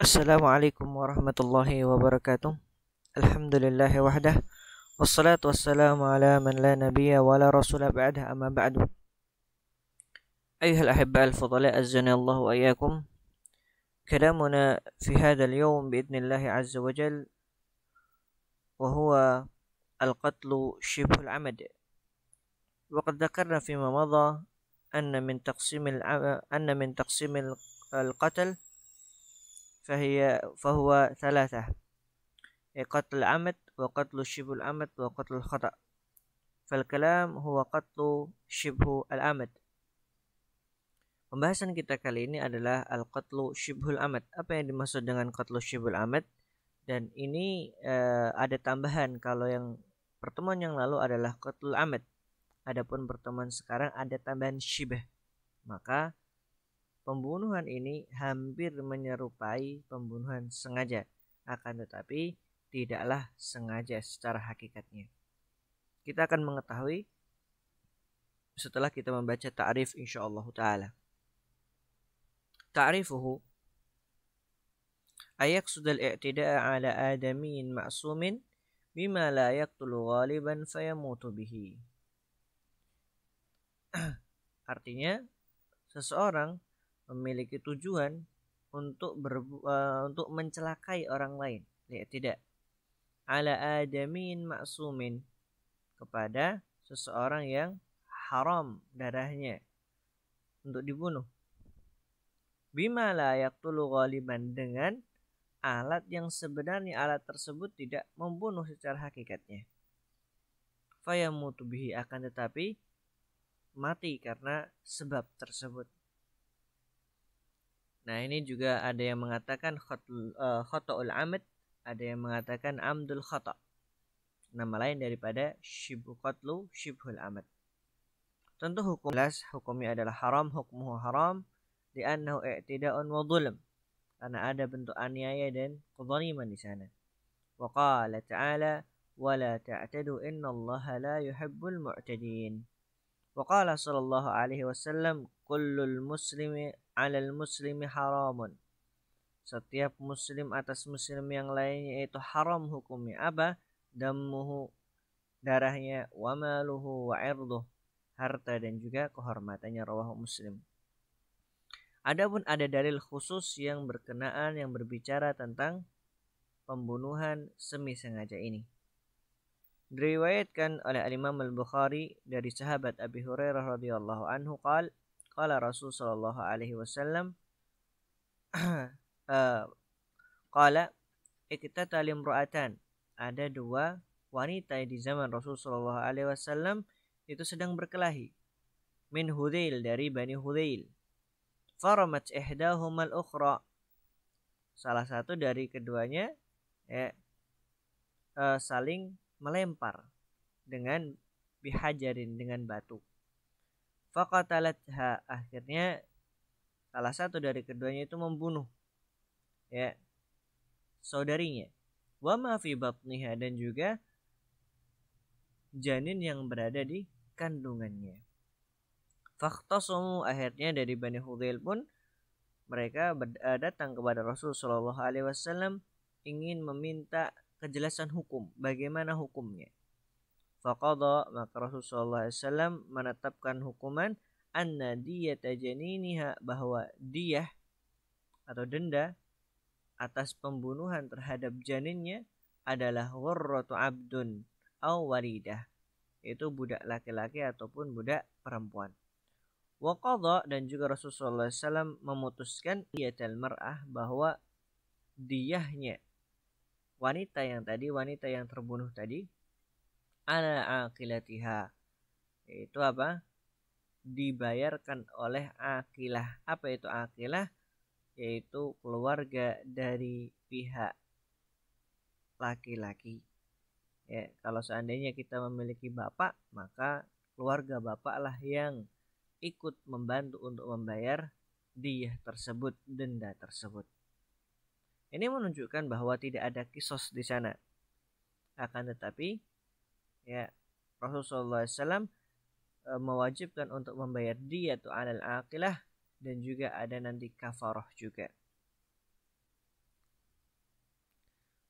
Assalamualaikum warahmatullahi wabarakatuh. Alhamdulillah wahdah. Wassalatu wassalamu ala man la nabiyya wa la rasula ba'dah, amma ba'du. Ayuhal ahibba al-fudala, azzani Allah wa iyyakum. Kalamuna fi hadzal yawm bi'idznillah azza wa jal wa huwa al-qatlu shibhul amad. Wa qad dzakarna fi ma madha anna min taqsimil al-qatl فهو ثلاثة: قتل العمد وقتل شبه العمد وقتل الخطأ. فالكلام هو قتل شبه العمد. Pembahasan kita kali ini adalah al-qatlu shibhul amad. Apa yang dimaksud dengan qatlu shibhul amad? Dan ini ada tambahan, kalau yang pertemuan yang lalu adalah qatlul amad. Adapun pertemuan sekarang ada tambahan shibh. Maka pembunuhan ini hampir menyerupai pembunuhan sengaja, akan tetapi tidaklah sengaja secara hakikatnya. Kita akan mengetahui setelah kita membaca ta'rif insyaallah ta'ala. Ta'rifuhu ayaqsud al-i'tida'a ala adamiyyin ma'sumin bima la yaqtulu ghaliban fayamutu bihi. Artinya, seseorang memiliki tujuan untuk mencelakai orang lain, tidak ala adamin maksumin, kepada seseorang yang haram darahnya untuk dibunuh, bima la yaqtulu ghaliban, dengan alat yang sebenarnya alat tersebut tidak membunuh secara hakikatnya, fayamutu bihi, akan tetapi mati karena sebab tersebut. Nah, ini juga ada yang mengatakan khata'ul amad, ada yang mengatakan amdul khata'. Nama lain daripada shibhu qatlu shibhul amad. Tentu hukumnya adalah haram, hukmuhu haram li'annahu i'tida'un wa dhulm, karena ada bentuk aniaya dan kezaliman di sana. Wa qala ta'ala wa la ta'tadu innallaha la yuhibbul mu'tadin. Wa qala sallallahu alaihi wasallam kullul muslimi 'alal muslimi haramun. Setiap muslim atas muslim yang lainnya itu haram hukumnya. Apa? Dammuhu, darahnya, wa maluhu wa 'irduh, harta dan juga kehormatannya, rawahu Muslim. Adapun ada dalil khusus yang berkenaan, yang berbicara tentang pembunuhan semi sengaja ini. Diriwayatkan oleh Imam Al-Bukhari dari sahabat Abi Hurairah radhiyallahu anhu qala Rasul sallallahu alaihi wasallam qala iqtatal imra'atan, ada dua wanita di zaman Rasul sallallahu alaihi wasallam itu sedang berkelahi, min Hudzail, dari Bani Hudzail. Faramat ihdahuma al-ukhra, salah satu dari keduanya saling melempar dengan bihajarin, dengan batu. Faqatalatha, akhirnya salah satu dari keduanya itu membunuh saudarinya. Wa ma fi batniha, dan juga janin yang berada di kandungannya. Fakhtasamu, akhirnya dari Bani Hudzail pun mereka datang kepada Rasul sallallahu alaihi wasallam ingin meminta kejelasan hukum, bagaimana hukumnya. Faqadha, maka Rasulullah SAW menetapkan hukuman anna diyata janiniha, bahwa diyah atau denda atas pembunuhan terhadap janinnya adalah ghurratu abdun aw walidah, yaitu budak laki-laki ataupun budak perempuan. Wa qadha, dan juga Rasulullah SAW memutuskan diyatal mar'ah, bahwa diyahnya wanita yang terbunuh tadi, ala aqilatiha, yaitu apa? Dibayarkan oleh aqilah. Apa itu aqilah? Yaitu keluarga dari pihak laki-laki. Kalau seandainya kita memiliki bapak, maka keluarga bapak lah yang ikut membantu untuk membayar diyah tersebut, denda tersebut. Ini menunjukkan bahwa tidak ada kisos di sana. Akan tetapi Rasulullah SAW mewajibkan untuk membayar diyatu 'alal aqilah, dan juga ada nanti kafarah juga.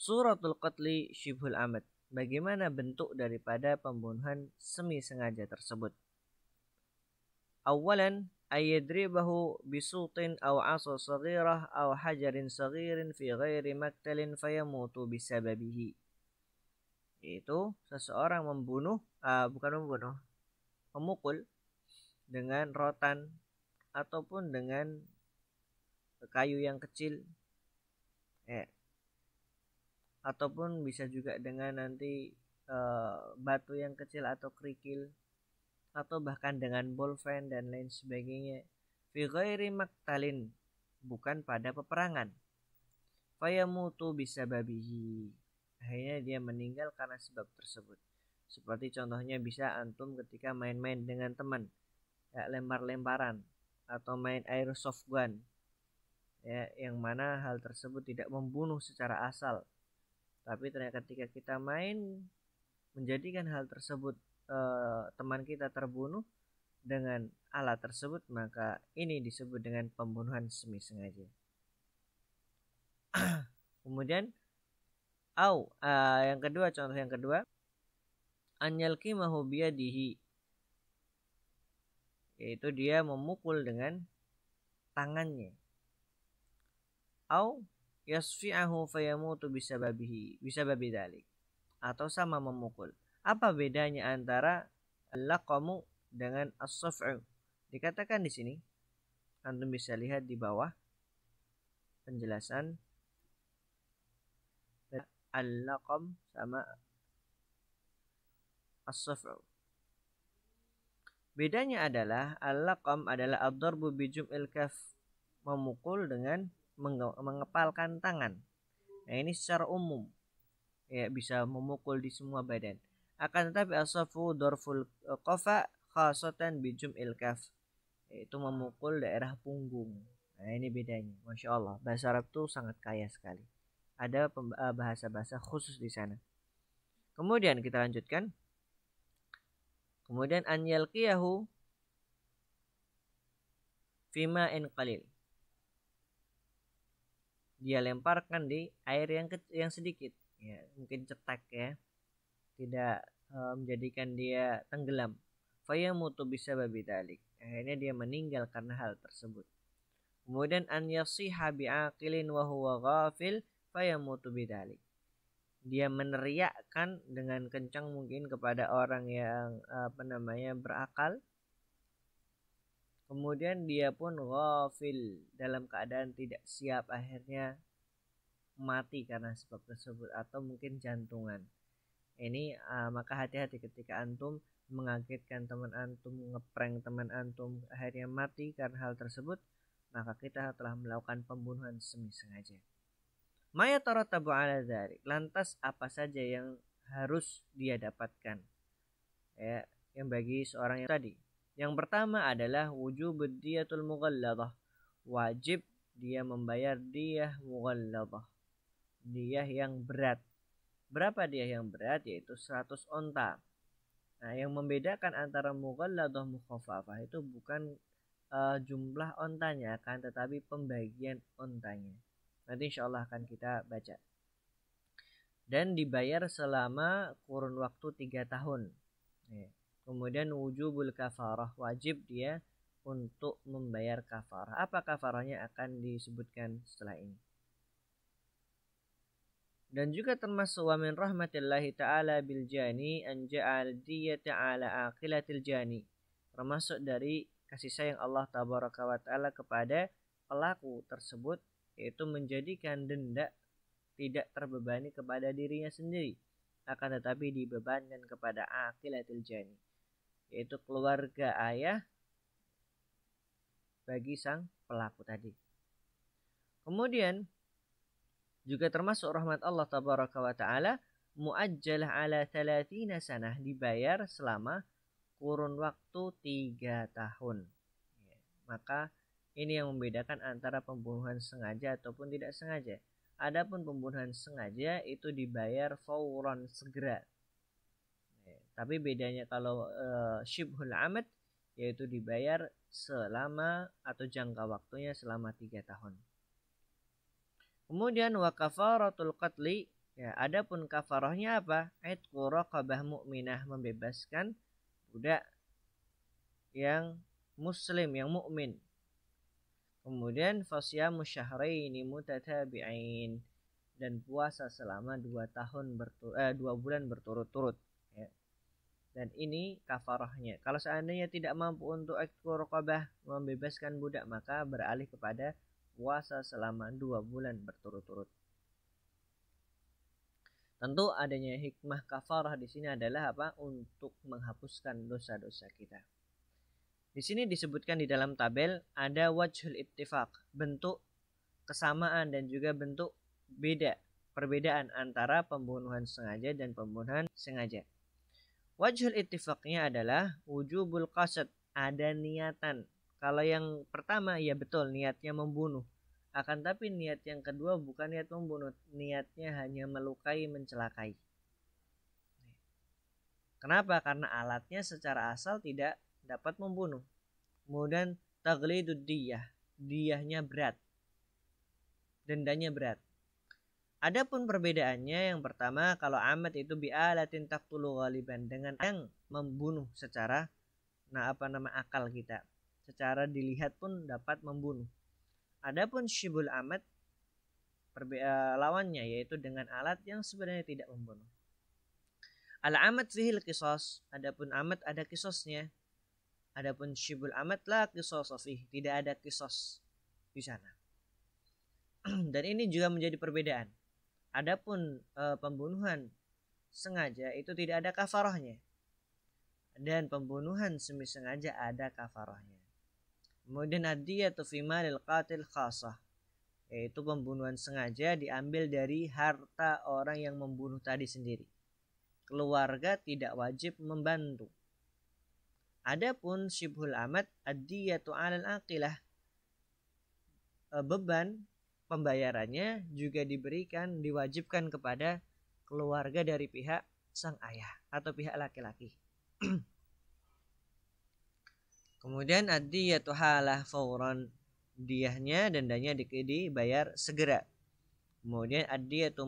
Suratul qatli syibhul amad. Bagaimana bentuk daripada pembunuhan semi sengaja tersebut? Awalan ayadribahu bisutin aw 'asa saghirah aw hajarin saghirin fi ghairi maktalin fayamutu bisababihi. Yaitu seseorang memukul dengan rotan ataupun dengan kayu yang kecil, ataupun bisa juga dengan nanti batu yang kecil atau kerikil, atau bahkan dengan bolpen dan lain sebagainya. Fi ghairi maktalin, bukan pada peperangan. Fayamutu bisababihi, akhirnya dia meninggal karena sebab tersebut. Seperti contohnya bisa antum ketika main-main dengan teman, ya, lempar-lemparan atau main airsoft gun, ya, yang mana hal tersebut tidak membunuh secara asal, tapi ternyata ketika kita main menjadikan hal tersebut teman kita terbunuh dengan alat tersebut, maka ini disebut dengan pembunuhan semi sengaja. Kemudian yang kedua, contoh yang kedua, anyalqimahu biyadihi, yaitu dia memukul dengan tangannya. Au yasfi'ahu fayamutu bisababihi, bisababi dzalik, atau sama memukul. Apa bedanya antara al-laqamu dengan as-saf'u? Dikatakan di sini, antum bisa lihat di bawah penjelasan, al-laqam sama as-saf'u. Bedanya adalah al-laqam adalah ad-darbu bi jum'il kaf, memukul dengan mengepalkan tangan. Nah, ini secara umum, ya, bisa memukul di semua badan. Akan tetapi as-safu darful qafa khasatan bi jum'il kaf, yaitu memukul daerah punggung. Nah, ini bedanya. Masya Allah, bahasa Arab tuh sangat kaya sekali. Ada bahasa-bahasa khusus di sana. Kemudian kita lanjutkan. Kemudian an yalqiyahu fima in qalil, dia lemparkan di air yang sedikit, ya, mungkin cetek, ya, tidak menjadikan dia tenggelam. Fayamutu bisababi dzalik, akhirnya dia meninggal karena hal tersebut. Kemudian an yasiha bi'aqilin wa huwa ghafil fayamutu bidzalik, dia meneriakkan dengan kencang mungkin kepada orang yang berakal, kemudian dia pun ghafil, dalam keadaan tidak siap, akhirnya mati karena sebab tersebut, atau mungkin jantungan. Ini maka hati-hati ketika antum mengagetkan teman antum, ngeprank teman antum, akhirnya mati karena hal tersebut, maka kita telah melakukan pembunuhan semi sengaja. Maya tarattabu ala dzalik, lantas apa saja yang harus dia dapatkan, ya, yang bagi seorang yang tadi. Yang pertama adalah wujubud diyatul mughalladah, wajib dia membayar diyah mughalladah, diyah yang berat. Berapa diyah yang berat? Yaitu 100 onta. Nah, yang membedakan antara mughalladah mukhaffafah itu bukan jumlah ontanya, akan tetapi pembagian ontanya. Nanti insya Allah akan kita baca. Dan dibayar selama kurun waktu 3 tahun. Kemudian wujubul kafarah, wajib dia untuk membayar kafarah. Apa kafarahnya akan disebutkan setelah ini. Dan juga termasuk wa min rahmatillahi ta'ala bil jani an ja'al diyata ala aqilatil jani. Termasuk dari kasih sayang Allah tabaraka wa ta'ala kepada pelaku tersebut, yaitu menjadikan denda tidak terbebani kepada dirinya sendiri, akan tetapi dibebankan kepada aqilatil jani, yaitu keluarga ayah bagi sang pelaku tadi. Kemudian juga termasuk rahmat Allah tabaraka wa ta'ala muajjalah ala 30 sanah, dibayar selama kurun waktu 3 tahun. Maka ini yang membedakan antara pembunuhan sengaja ataupun tidak sengaja. Adapun pembunuhan sengaja itu dibayar fauran, segera. Tapi bedanya kalau syibhul amad, yaitu dibayar selama atau jangka waktunya selama 3 tahun. Kemudian wa kafaratul qatli Ya, adapun kafarahnya apa? Aitqu raqabah mu'minah, membebaskan budak yang muslim, yang mukmin. Kemudian fasyamu syahraini mutatabi'ain, dan puasa selama 2 bulan berturut-turut, ya. Dan ini kafarahnya. Kalau seandainya tidak mampu untuk aitqu raqabah, membebaskan budak, maka beralih kepada puasa selama 2 bulan berturut-turut. Tentu adanya hikmah kafarah di sini adalah apa? Untuk menghapuskan dosa-dosa kita. Di sini disebutkan di dalam tabel ada wajhul ittifaq, bentuk kesamaan dan juga bentuk perbedaan antara pembunuhan sengaja dan pembunuhan sengaja. Wajhul ittifaqnya adalah wujubul qasad, ada niatan. Kalau yang pertama ya betul niatnya membunuh. Akan tapi niat yang kedua bukan niat membunuh, niatnya hanya melukai, mencelakai. Kenapa? Karena alatnya secara asal tidak dapat membunuh. Kemudian taglidud diyah, diyahnya berat, dendanya berat. Adapun perbedaannya, yang pertama kalau amat itu bi'alatin taqtulu ghaliban, dengan yang membunuh secara akal kita, secara dilihat pun dapat membunuh. Adapun syibul amat lawannya, yaitu dengan alat yang sebenarnya tidak membunuh. Al-amat fihil qisas, adapun amat ada qisasnya. Adapun syibul amat la qisas fih, tidak ada qisas di sana. Dan ini juga menjadi perbedaan. Adapun pembunuhan sengaja itu tidak ada kafarahnya, dan pembunuhan semi sengaja ada kafarahnya. Kemudian ad-diyatu fi malil qatil khasah, yaitu pembunuhan sengaja diambil dari harta orang yang membunuh tadi sendiri. Keluarga tidak wajib membantu. Adapun syibhul amat ad-diyatu 'alal aqilah, beban pembayarannya juga diwajibkan kepada keluarga dari pihak sang ayah atau pihak laki-laki. Kemudian ad-diyatu halah fauran, diyahnya, dendanya dibayar segera. Kemudian ad-diyatu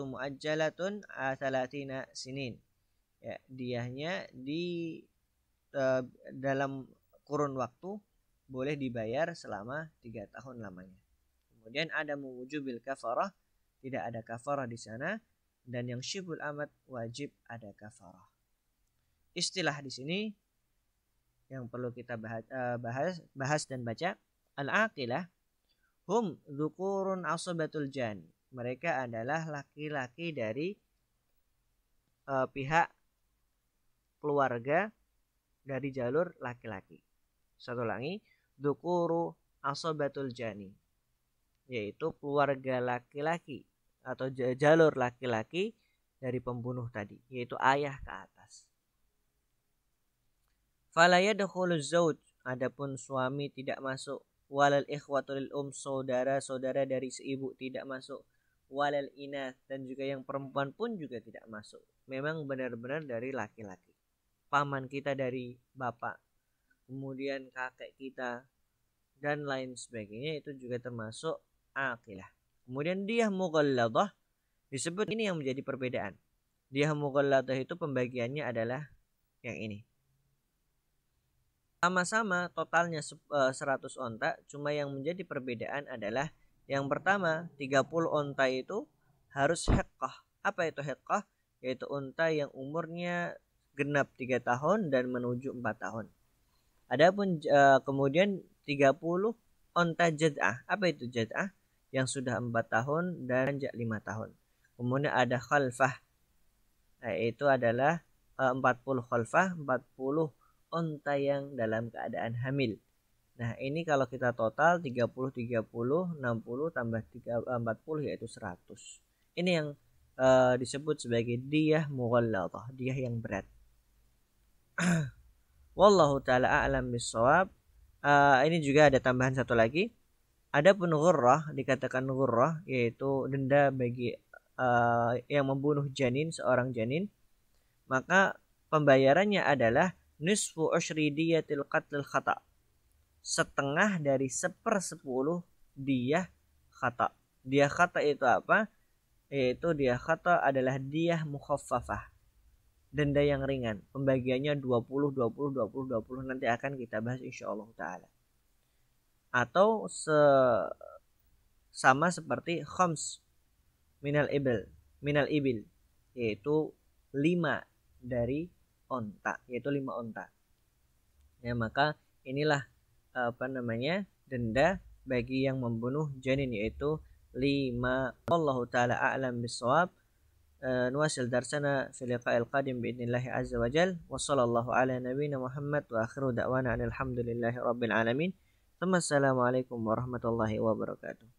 muajjalatun 30 sinin. Ya, diyahnya dalam kurun waktu boleh dibayar selama 3 tahun lamanya. Kemudian ada wujubil kafarah, tidak ada kafarah di sana, dan yang syibul amat wajib ada kafarah. Istilah di sini yang perlu kita bahas dan baca, al-aqilah hum dzukurun asabatul jan, mereka adalah laki-laki dari pihak keluarga dari jalur laki-laki. Satu lagi, dzukuru asabatul jani, yaitu keluarga laki-laki atau jalur laki-laki dari pembunuh tadi, yaitu ayah ke atas. Fala yadkhulu zauj, adapun suami tidak masuk. Walal ikhwatul saudara-saudara dari seibu tidak masuk. Walal inath, dan juga yang perempuan pun juga tidak masuk. Memang benar-benar dari laki-laki. Paman kita dari bapak, kemudian kakek kita, dan lain sebagainya, itu juga termasuk aqilah. Kemudian diyah mughalladah disebut, ini yang menjadi perbedaan. Diyah mughalladah itu pembagiannya adalah yang ini. Sama-sama totalnya 100 onta, cuma yang menjadi perbedaan adalah yang pertama 30 onta itu harus hiqqah. Apa itu hiqqah? Yaitu onta yang umurnya genap 3 tahun dan menuju 4 tahun. Adapun kemudian 30 onta jad'ah. Apa itu jad'ah? Yang sudah 4 tahun dan 5 tahun. Kemudian ada khalfah, yaitu adalah 40 khalfah, 40 onta yang dalam keadaan hamil. Nah, ini kalau kita total 30, 60 tambah 40 yaitu 100. Ini yang disebut sebagai diyah mughalladah, diyah yang berat. Wallahu taala a'lam bissawab. Ini juga ada tambahan satu lagi. Adapun ghurrah, dikatakan ghurrah yaitu denda bagi yang membunuh janin, seorang janin, maka pembayarannya adalah nisfu usyri diyatil qatlil khata', setengah dari 1/10 diyah khata', Diyah khata itu apa? Yaitu diyah khata adalah diyah mukhaffafah, denda yang ringan. Pembagiannya 20 20 20 20, nanti akan kita bahas insyaallah taala. Atau sama seperti khams minal ibil, yaitu 5 dari onta, yaitu 5 onta. Ya, maka inilah denda bagi yang membunuh janin, yaitu 5. Wallahu taala a'lam bissawab. نواصل درسنا في اللقاء القادم بإذن الله عز وجل وصلى الله على نبينا محمد وآخر دعوانا أن الحمد لله رب العالمين ثم السلام عليكم ورحمة الله وبركاته.